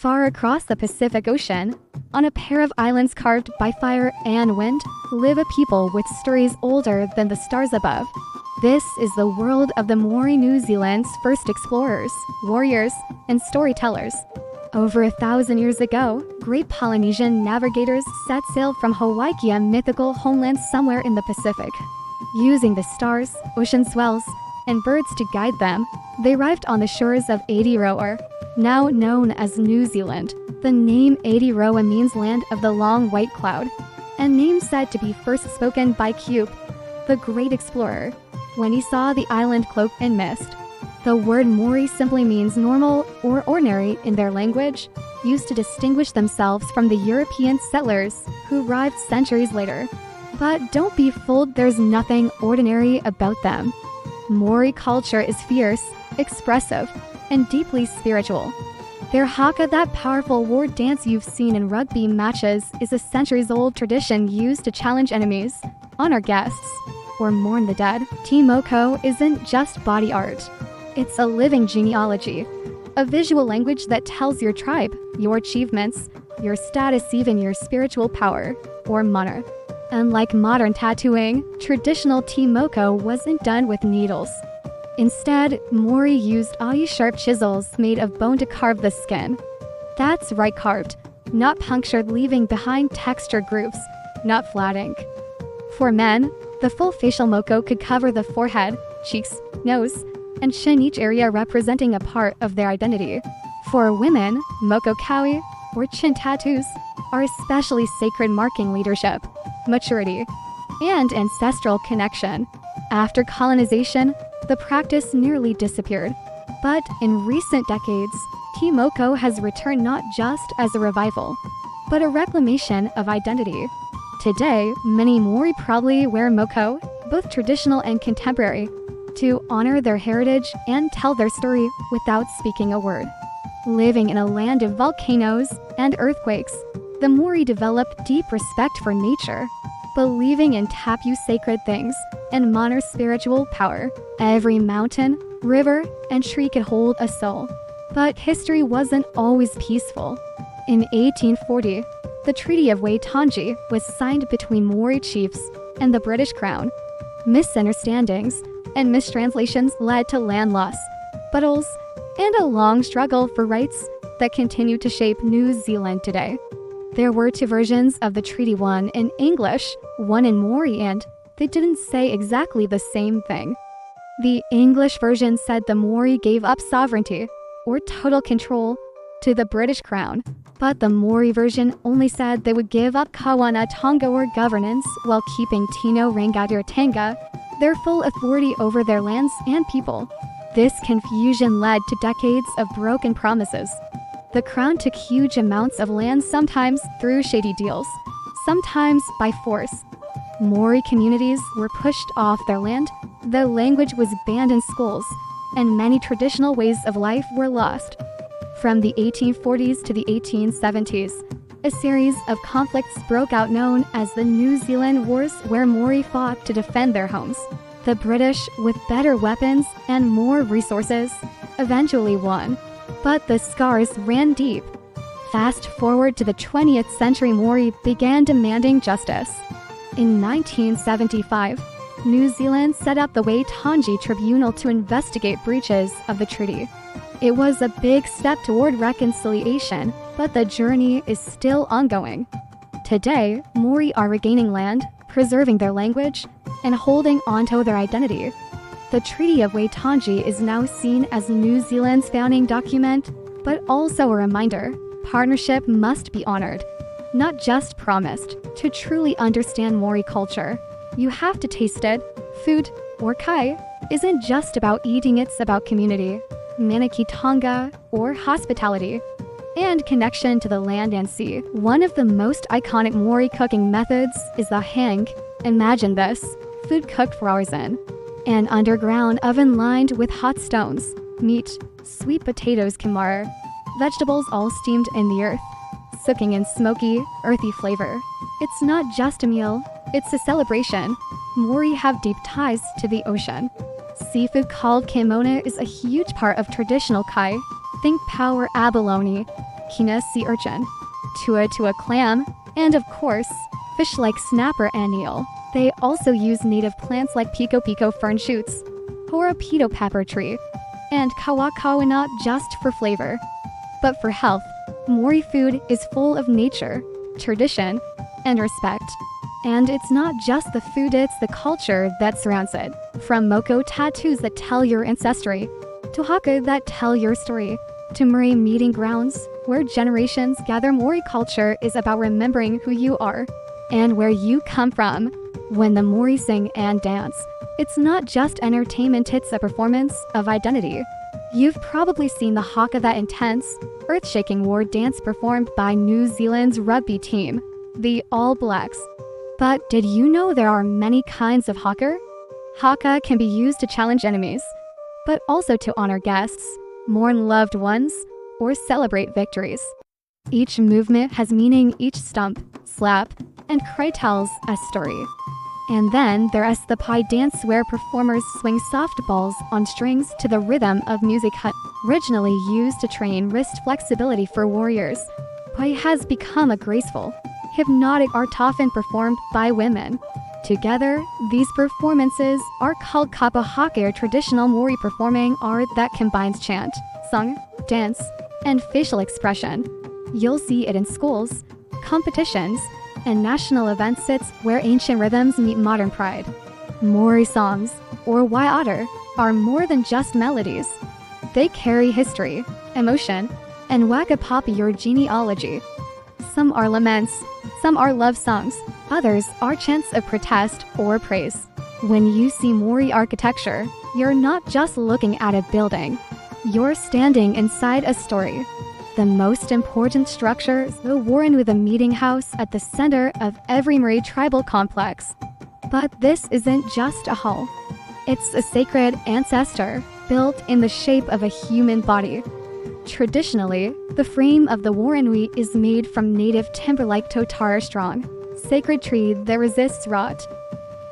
Far across the Pacific Ocean, on a pair of islands carved by fire and wind, live a people with stories older than the stars above. This is the world of the Māori, New Zealand's first explorers, warriors, and storytellers. Over 1,000 years ago, great Polynesian navigators set sail from Hawaii's mythical homeland somewhere in the Pacific. Using the stars, ocean swells, and birds to guide them, they arrived on the shores of Aotearoa, now known as New Zealand. The name Aotearoa means land of the long white cloud, a name said to be first spoken by Cube, the great explorer, when he saw the island cloaked in mist. The word Māori simply means normal or ordinary in their language, used to distinguish themselves from the European settlers who arrived centuries later. But don't be fooled, there's nothing ordinary about them. Māori culture is fierce, expressive, and deeply spiritual. Their Haka, that powerful war dance you've seen in rugby matches, is a centuries-old tradition used to challenge enemies, honor guests, or mourn the dead. Te Moko isn't just body art. It's a living genealogy, a visual language that tells your tribe, your achievements, your status, even your spiritual power, or mana. Unlike modern tattooing, traditional Te Moko wasn't done with needles. Instead, Māori used sharp chisels made of bone to carve the skin. That's right, carved, not punctured, leaving behind textured grooves, not flat ink. For men, the full facial moko could cover the forehead, cheeks, nose, and chin, each area representing a part of their identity. For women, moko kaui, or chin tattoos, are especially sacred, marking leadership, maturity, and ancestral connection. After colonization, the practice nearly disappeared. But in recent decades, Te Moko has returned, not just as a revival, but a reclamation of identity. Today, many Māori proudly wear moko, both traditional and contemporary, to honor their heritage and tell their story without speaking a word. Living in a land of volcanoes and earthquakes, the Māori developed deep respect for nature, believing in tapu, sacred things, and mana, spiritual power. Every mountain, river, and tree could hold a soul. But history wasn't always peaceful. In 1840, the Treaty of Waitangi was signed between Māori chiefs and the British Crown. Misunderstandings and mistranslations led to land loss, battles, and a long struggle for rights that continue to shape New Zealand today. There were two versions of the treaty, one in English, one in Māori, and they didn't say exactly the same thing. The English version said the Māori gave up sovereignty, or total control, to the British Crown, but the Māori version only said they would give up kawana tonga, or governance, while keeping tino rangatira, their full authority over their lands and people. This confusion led to decades of broken promises. The Crown took huge amounts of land, sometimes through shady deals, sometimes by force. Māori communities were pushed off their land, the language was banned in schools, and many traditional ways of life were lost. From the 1840s to the 1870s, a series of conflicts broke out known as the New Zealand Wars, where Māori fought to defend their homes. The British, with better weapons and more resources, eventually won. But the scars ran deep. Fast forward to the 20th century, Māori began demanding justice. In 1975, New Zealand set up the Waitangi Tribunal to investigate breaches of the treaty. It was a big step toward reconciliation, but the journey is still ongoing. Today, Māori are regaining land, preserving their language, and holding onto their identity. The Treaty of Waitangi is now seen as New Zealand's founding document, but also a reminder: partnership must be honored, not just promised. To truly understand Māori culture, you have to taste it. Food, or kai, isn't just about eating, it's about community, manakitanga, or hospitality, and connection to the land and sea. One of the most iconic Māori cooking methods is the hāngī. Imagine this: food cooked for hours in an underground oven lined with hot stones, meat, sweet potatoes, kamara, vegetables all steamed in the earth, soaking in smoky, earthy flavor. It's not just a meal, it's a celebration. Māori have deep ties to the ocean. Seafood called kimona is a huge part of traditional kai. Think power abalone, kina sea urchin, tua clam, and of course, fish like snapper and eel. They also use native plants like pico fern shoots, horopito pepper tree, and kawakawa not just for flavor, but for health. Maori food is full of nature, tradition, and respect. And it's not just the food, it's the culture that surrounds it. From moko tattoos that tell your ancestry, to haka that tell your story, to Maori meeting grounds, where generations gather. Maori culture is about remembering who you are and where you come from. When the Maori sing and dance, it's not just entertainment, it's a performance of identity. You've probably seen the haka, that intense, earth-shaking war dance performed by New Zealand's rugby team, the All Blacks. But did you know there are many kinds of haka? Haka can be used to challenge enemies, but also to honor guests, mourn loved ones, or celebrate victories. Each movement has meaning, each stump, slap, and cry tells a story. And then there's the pai dance, where performers swing soft balls on strings to the rhythm of music. Originally used to train wrist flexibility for warriors, pai has become a graceful, hypnotic art often performed by women. Together, these performances are called kapa haka, or traditional Maori performing art that combines chant, song, dance, and facial expression. You'll see it in schools, competitions, and national events. It's where ancient rhythms meet modern pride. Maori songs, or waiata, are more than just melodies. They carry history, emotion, and wakapapi, or genealogy. Some are laments, some are love songs, others are chants of protest or praise. When you see Maori architecture, you're not just looking at a building. You're standing inside a story. The most important structure is the warren, with a meeting house at the center of every Maori tribal complex. But this isn't just a hall. It's a sacred ancestor built in the shape of a human body. Traditionally, the frame of the warrenui is made from native timber like totara strong, sacred tree that resists rot.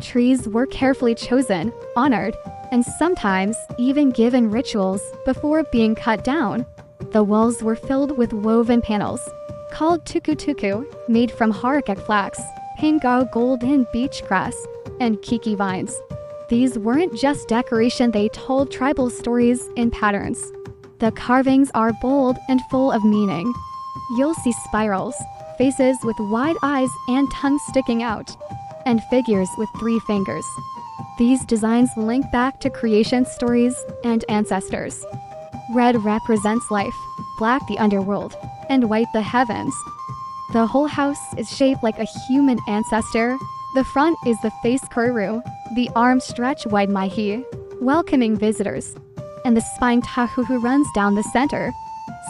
Trees were carefully chosen, honored, and sometimes even given rituals before being cut down. The walls were filled with woven panels, called tuku, made from harakak flax, pangau golden beach grass, and kiki vines. These weren't just decoration, they told tribal stories in patterns. The carvings are bold and full of meaning. You'll see spirals, faces with wide eyes and tongues sticking out, and figures with 3 fingers. These designs link back to creation stories and ancestors. Red represents life, black the underworld, and white the heavens. The whole house is shaped like a human ancestor. The front is the face kuru, the arms stretch wide maihi, welcoming visitors, and the spine tahuhu runs down the center.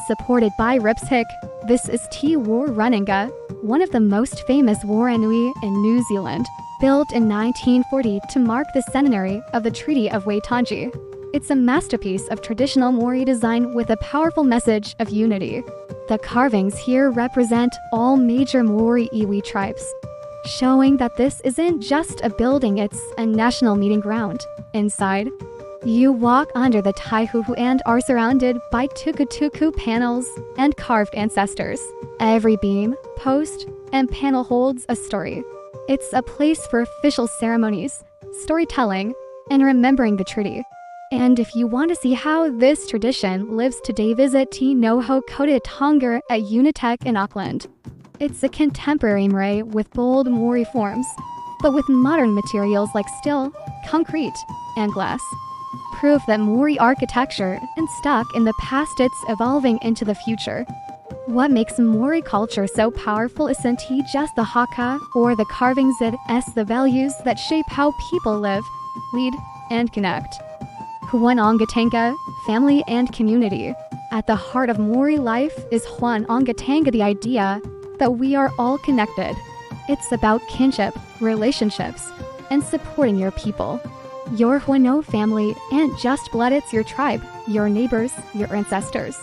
Supported by ripstick, this is Te War Runninga, one of the most famous warrenui in New Zealand, built in 1940 to mark the centenary of the Treaty of Waitangi. It's a masterpiece of traditional Maori design with a powerful message of unity. The carvings here represent all major Maori iwi tribes, showing that this isn't just a building, it's a national meeting ground. Inside, you walk under the taihuhu and are surrounded by tuku panels and carved ancestors. Every beam, post, and panel holds a story. It's a place for official ceremonies, storytelling, and remembering the treaty. And if you want to see how this tradition lives today, visit Te Noho Kota Tonga at Unitec in Auckland. It's a contemporary marae with bold Maori forms, but with modern materials like steel, concrete, and glass. Proof that Maori architecture isn't stuck in the past, it's evolving into the future. What makes Maori culture so powerful isn't just the haka or the carvings, it's the values that shape how people live, lead, and connect. Huanongatanga, family and community. At the heart of Maori life is Huanongatanga, the idea that we are all connected. It's about kinship, relationships, and supporting your people. Your Huano family ain't just blood, it's your tribe, your neighbors, your ancestors.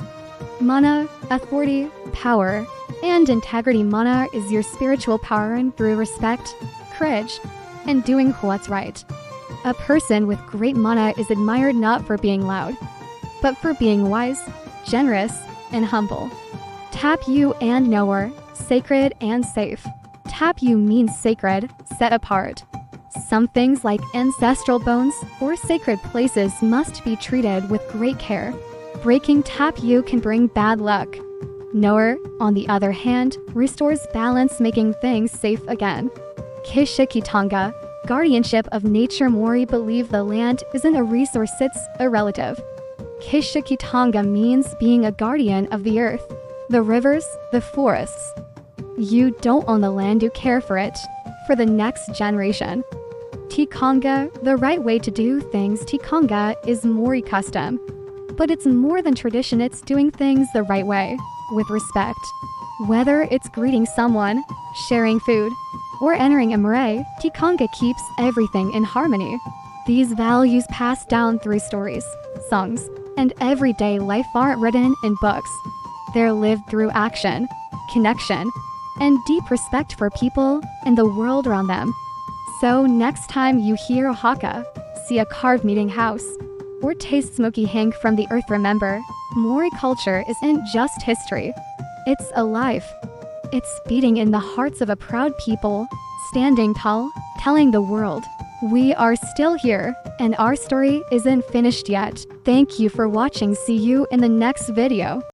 Mana, authority, power, and integrity. Mana is your spiritual power, and through respect, courage, and doing what's right. A person with great mana is admired not for being loud, but for being wise, generous, and humble. Tapu and Noer, sacred and safe. Tapu means sacred, set apart. Some things like ancestral bones or sacred places must be treated with great care. Breaking tapu can bring bad luck. Noer, on the other hand, restores balance, making things safe again. Kishikitanga, guardianship of nature. Māori believe the land isn't a resource, it's a relative. Kishikitanga means being a guardian of the earth, the rivers, the forests. You don't own the land, you care for it, for the next generation. Tikanga, the right way to do things. Tikanga is Māori custom, but it's more than tradition, it's doing things the right way, with respect. Whether it's greeting someone, sharing food, or entering a marae, Tikanga keeps everything in harmony. These values passed down through stories, songs, and everyday life aren't written in books. They're lived through action, connection, and deep respect for people and the world around them. So next time you hear a Haka, see a carved meeting house, or taste smoky hang from the earth, remember, Māori culture isn't just history. It's alive. It's beating in the hearts of a proud people, standing tall, telling the world, we are still here, and our story isn't finished yet. Thank you for watching. See you in the next video.